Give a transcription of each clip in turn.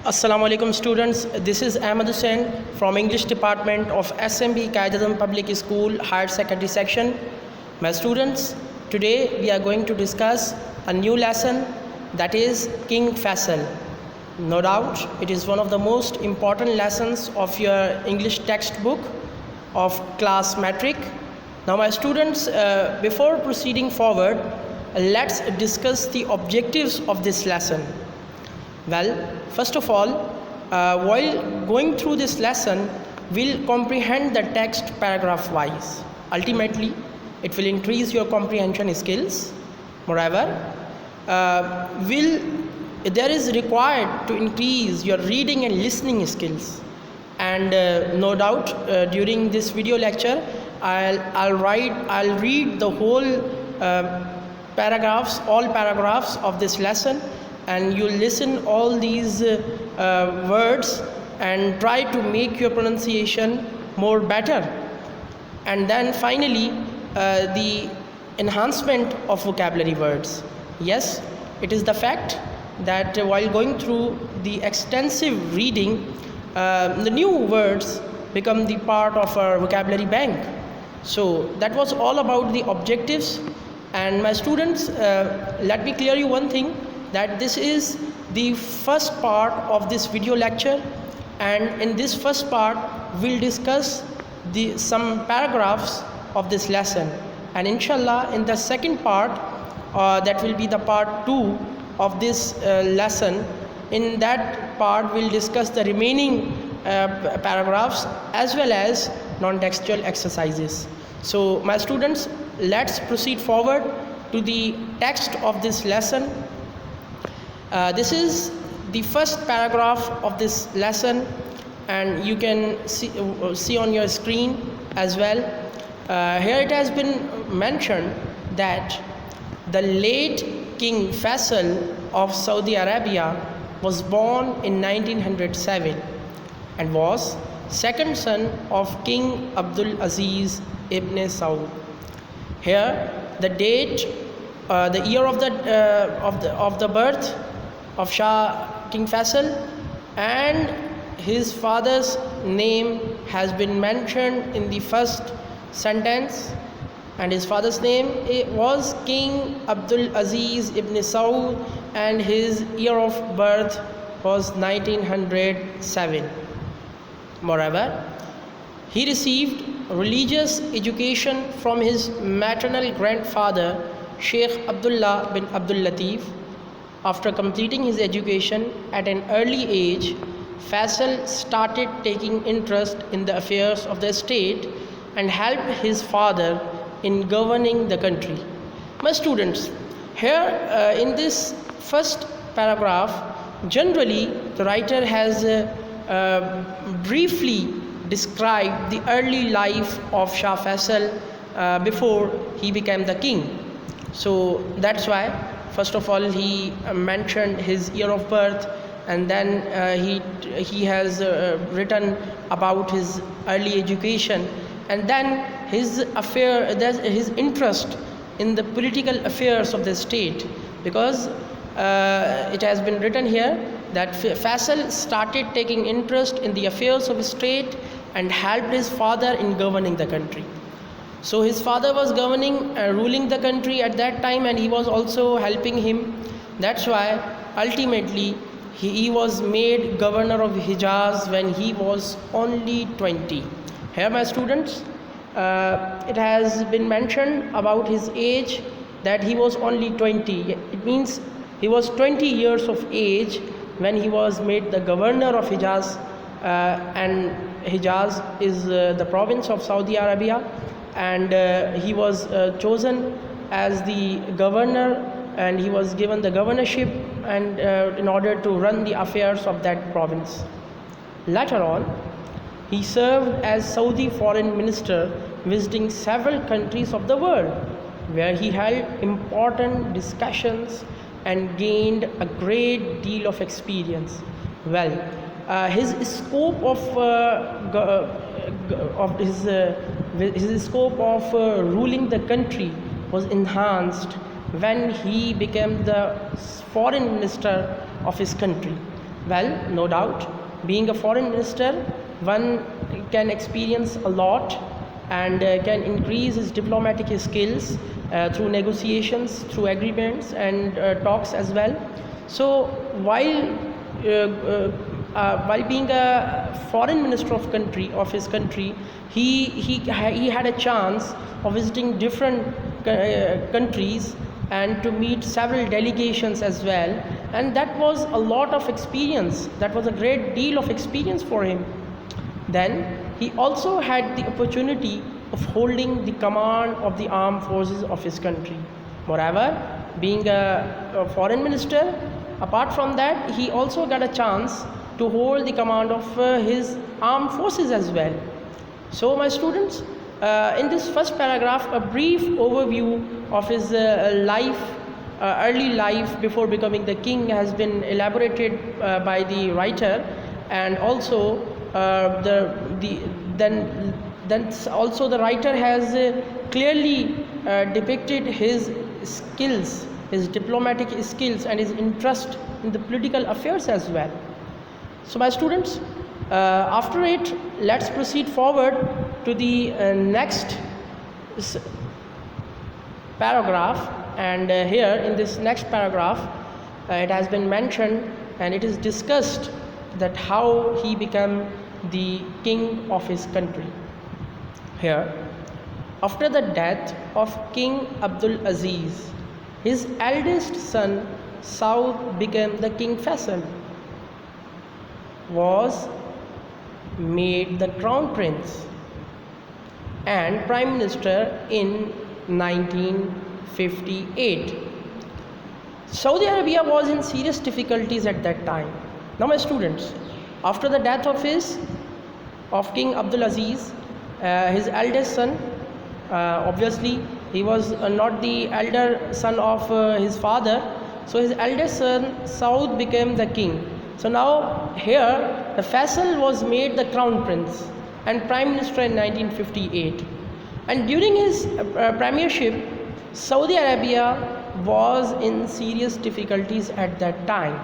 Assalamu alaikum students, this is Ahmed Hussain from English department of SMB Qaidadam Public School Higher Secondary section. My students, today we are going to discuss a new lesson, that is King Faisal. No doubt it is one of the most important lessons of your English textbook of class metric. Now my students, before proceeding forward, let's discuss the objectives of this lesson. Well, first of all, while going through this lesson, we'll comprehend the text paragraph wise. Ultimately, it will increase your comprehension skills. Moreover, there is required to increase your reading and listening skills. And no doubt, during this video lecture, I'll read the whole all paragraphs of this lesson, and you listen all these words and try to make your pronunciation more better. And then finally, the enhancement of vocabulary words. Yes, it is the fact that while going through the extensive reading, the new words become the part of our vocabulary bank. So that was all about the objectives. And my students, let me clear you one thing, that this is the first part of this video lecture, and in this first part we'll discuss some paragraphs of this lesson, and inshallah in the second part, that will be the part 2 of this lesson. In that part we'll discuss the remaining paragraphs as well as non-textual exercises. So my students, let's proceed forward to the text of this lesson. This is the first paragraph of this lesson, and you can see on your screen as well. Here it has been mentioned that the late King Faisal of Saudi Arabia was born in 1907 and was second son of King Abdul Aziz ibn Saud. Here the date, the year of the birth of King Faisal and his father's name has been mentioned in the first sentence, and his father's name was King Abdul Aziz ibn Saud and his year of birth was 1907. Moreover, he received religious education from his maternal grandfather Sheikh Abdullah bin Abdul Latif. After completing his education at an early age, Faisal started taking interest in the affairs of the state and helped his father in governing the country. My students, here in this first paragraph, generally the writer has briefly described the early life of Shah Faisal before he became the king. So that's why first of all he mentioned his year of birth, and then he has written about his early education, and then his interest in the political affairs of the state, because it has been written here that Faisal started taking interest in the affairs of the state and helped his father in governing the country. So his father was ruling the country at that time, and he was also helping him. That's why ultimately he was made governor of Hijaz when he was only 20. Here my students, it has been mentioned about his age that he was only 20. It means he was 20 years of age when he was made the governor of Hijaz, and Hijaz is the province of Saudi Arabia, and he was chosen as the governor, and he was given the governorship and in order to run the affairs of that province. Later on, he served as Saudi foreign minister, visiting several countries of the world, where he held important discussions and gained a great deal of experience. Well, his scope of ruling the country was enhanced when he became the foreign minister of his country. Well, no doubt, being a foreign minister, one can experience a lot and can increase his diplomatic skills through negotiations, through agreements and talks as well. So while being a foreign minister of his country, he had a chance of visiting different countries and to meet several delegations as well, and that was a lot of experience. That was a great deal of experience for him. Then he also had the opportunity of holding the command of the armed forces of his country. Moreover, being a foreign minister, apart from that, he also got a chance to hold the command of his armed forces as well. So my students, in this first paragraph, a brief overview of his early life before becoming the king has been elaborated by the writer, and also then also the writer has clearly depicted his skills, his diplomatic skills, and his interest in the political affairs as well. So my students, after it, let's proceed forward to the next paragraph. And here in this next paragraph, it has been mentioned and it is discussed that how he became the king of his country. Here, after the death of King Abdul Aziz, his eldest son Saud became the King Faisal, was made the crown prince and prime minister in 1958. Saudi Arabia was in serious difficulties at that time. Now my students, after the death of King Abdul Aziz, his eldest son, obviously he was not the elder son of his father, so his eldest son Saud became the king. So now here the Faisal was made the crown prince and prime minister in 1958, and during his premiership, Saudi Arabia was in serious difficulties at that time.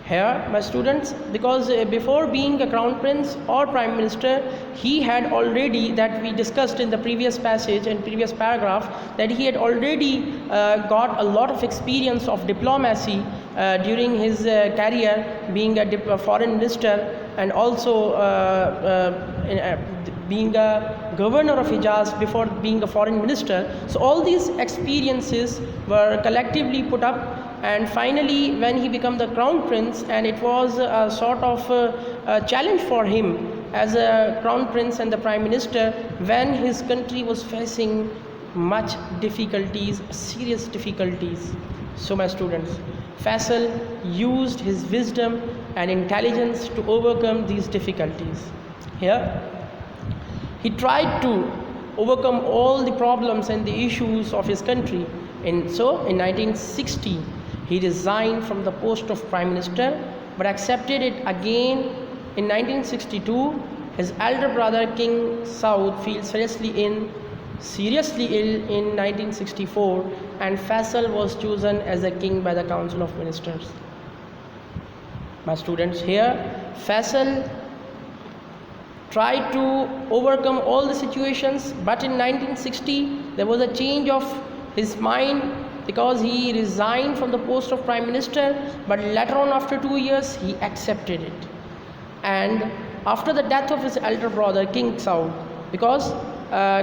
Here my students, because before being a crown prince or prime minister, he had already, that we discussed in the previous passage and previous paragraph, that he had already got a lot of experience of diplomacy during his career, being a foreign minister and also being a governor of Hijaz before being a foreign minister. So all these experiences were collectively put up, and finally when he became the crown prince, and it was a sort of a challenge for him as a crown prince and the prime minister when his country was facing much difficulties, serious difficulties. So my students, Faisal used his wisdom and intelligence to overcome these difficulties. Here he tried to overcome all the problems and the issues of his country. And so in 1960 he resigned from the post of prime minister, but accepted it again in 1962. His elder brother King Saud fell seriously ill in 1964, and Faisal was chosen as a king by the Council of Ministers. My students, here Faisal tried to overcome all the situations, but in 1960 there was a change of his mind, because he resigned from the post of prime minister, but later on after 2 years he accepted it. And after the death of his elder brother King Saud, because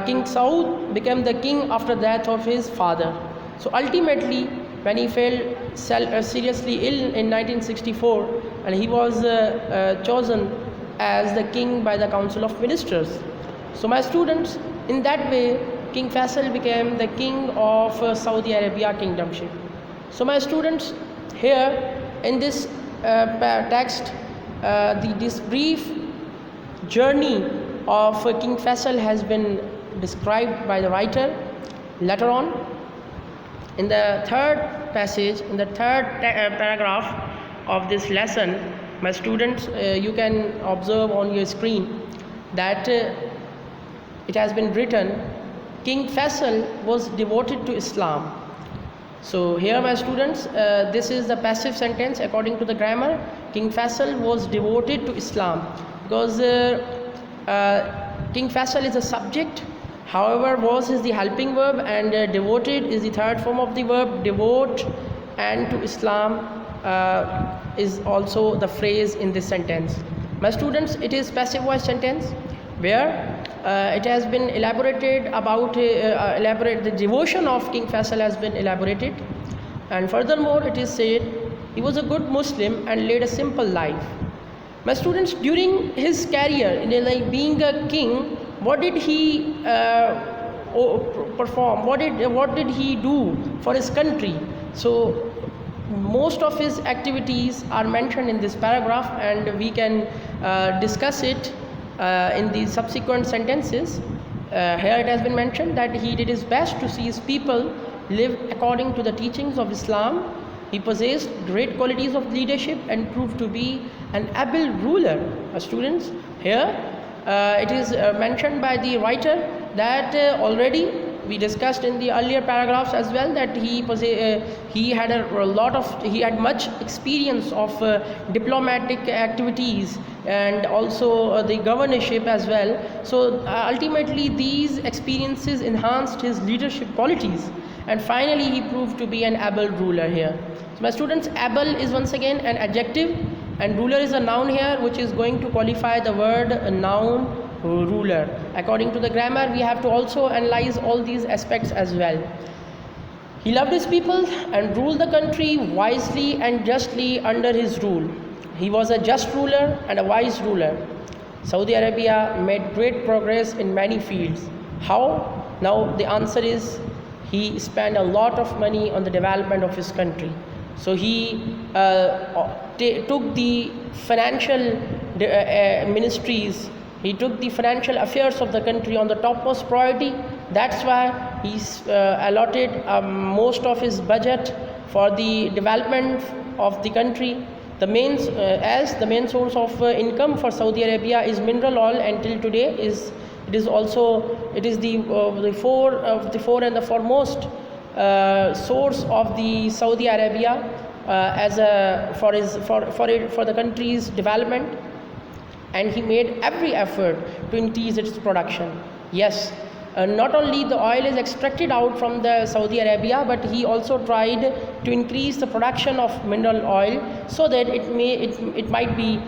King Saud became the king after the death of his father, so ultimately when he fell seriously ill in 1964, and he was chosen as the king by the Council of Ministers. So my students, in that way King Faisal became the king of Saudi Arabia kingdomship. So my students, here in this text, this brief journey of King Faisal has been described by the writer. Later on, in the third passage, in the third paragraph of this lesson, my students, you can observe on your screen that it has been written, King Faisal was devoted to Islam So here, my students, this is the passive sentence according to the grammar. King Faisal was devoted to Islam, because King Faisal is a subject. However, was is the helping verb, and devoted is the third form of the verb. Devote and to Islam is also the phrase in this sentence. My students, it is passive voice sentence where it has been elaborated about the devotion of King Faisal has been elaborated, and furthermore it is said he was a good Muslim and led a simple life. My students, during his career, like being a king, what did he perform? What did he do for his country? So most of his activities are mentioned in this paragraph, and we can discuss it in the subsequent sentences. Here it has been mentioned that he did his best to see his people live according to the teachings of Islam. He possessed great qualities of leadership and proved to be an able ruler. Students, here it is mentioned by the writer that already we discussed in the earlier paragraphs as well, that he had much experience of diplomatic activities and also the governorship as well. So ultimately these experiences enhanced his leadership qualities, and finally he proved to be an able ruler here. So my students, able is once again an adjective, and ruler is a noun here, which is going to qualify the word noun ruler. According to the grammar, we have to also analyze all these aspects as well. He loved his people and ruled the country wisely and justly under his rule. He was a just ruler and a wise ruler. Saudi Arabia made great progress in many fields. How? Now the answer is he spent a lot of money on the development of his country. So he took the financial ministries, he took the financial affairs of the country on the topmost priority. That's why he's allotted most of his budget for the development of the country. The main source of income for Saudi Arabia is mineral oil, until today it is the four and the foremost source of the Saudi Arabia for the country's development, and he made every effort to increase its production. Yes, not only the oil is extracted out from the Saudi Arabia, but he also tried to increase the production of mineral oil so that it might be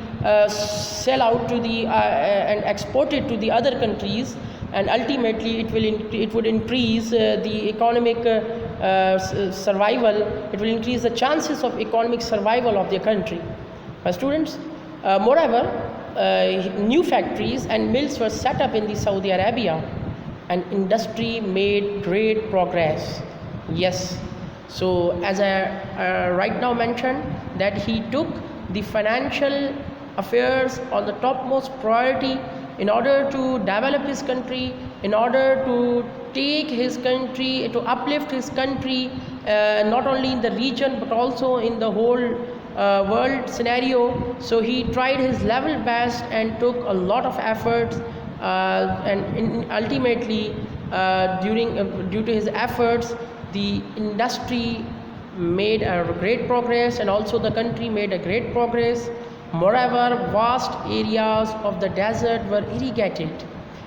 sell out to the and exported to the other countries, and ultimately it would increase the economic survival. It will increase the chances of economic survival of the country. My students, moreover, new factories and mills were set up in the Saudi Arabia, and industry made great progress. Yes, so as I right now mentioned, that he took the financial affairs on the topmost priority in order to develop his country, in order to take his country, to uplift his country, not only in the region but also in the whole world scenario. So he tried his level best and took a lot of efforts, and ultimately due to his efforts, the industry made a great progress, and also the country made a great progress. Moreover, vast areas of the desert were irrigated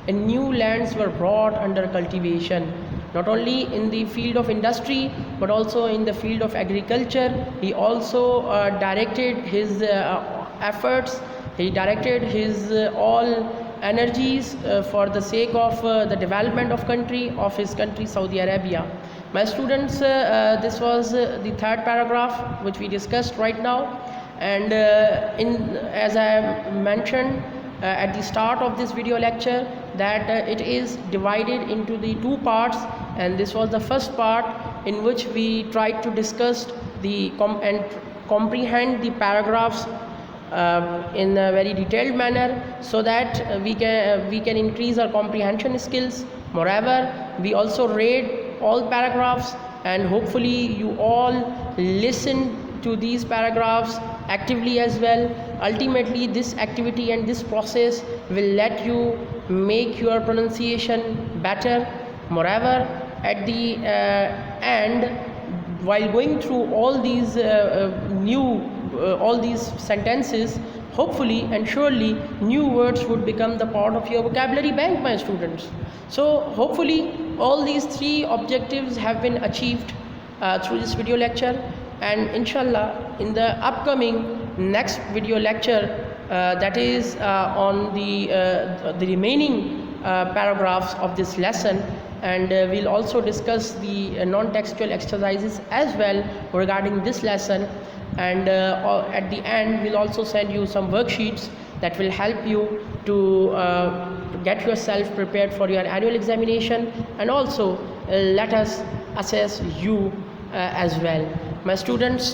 and new lands were brought under cultivation, not only in the field of industry but also in the field of agriculture. He also directed his efforts, he directed his all energies for the sake of the development of his country Saudi Arabia. My students, this was the third paragraph which we discussed right now, and as I mentioned at the start of this video lecture, that it is divided into the two parts, and this was the first part in which we tried to discuss and comprehend the paragraphs in a very detailed manner, so that we can increase our comprehension skills. Moreover, we also read all paragraphs, and hopefully you all listen to these paragraphs actively as well. Ultimately, this activity and this process will let you make your pronunciation better. Moreover, at the end, while going through all these all these sentences, hopefully and surely new words would become the part of your vocabulary bank, my students. So hopefully all these three objectives have been achieved through this video lecture, and inshallah in the upcoming next video lecture, that is on the remaining paragraphs of this lesson, and we'll also discuss the non-textual exercises as well regarding this lesson, and at the end we'll also send you some worksheets that will help you to get yourself prepared for your annual examination, and also let us assess you as well. My students,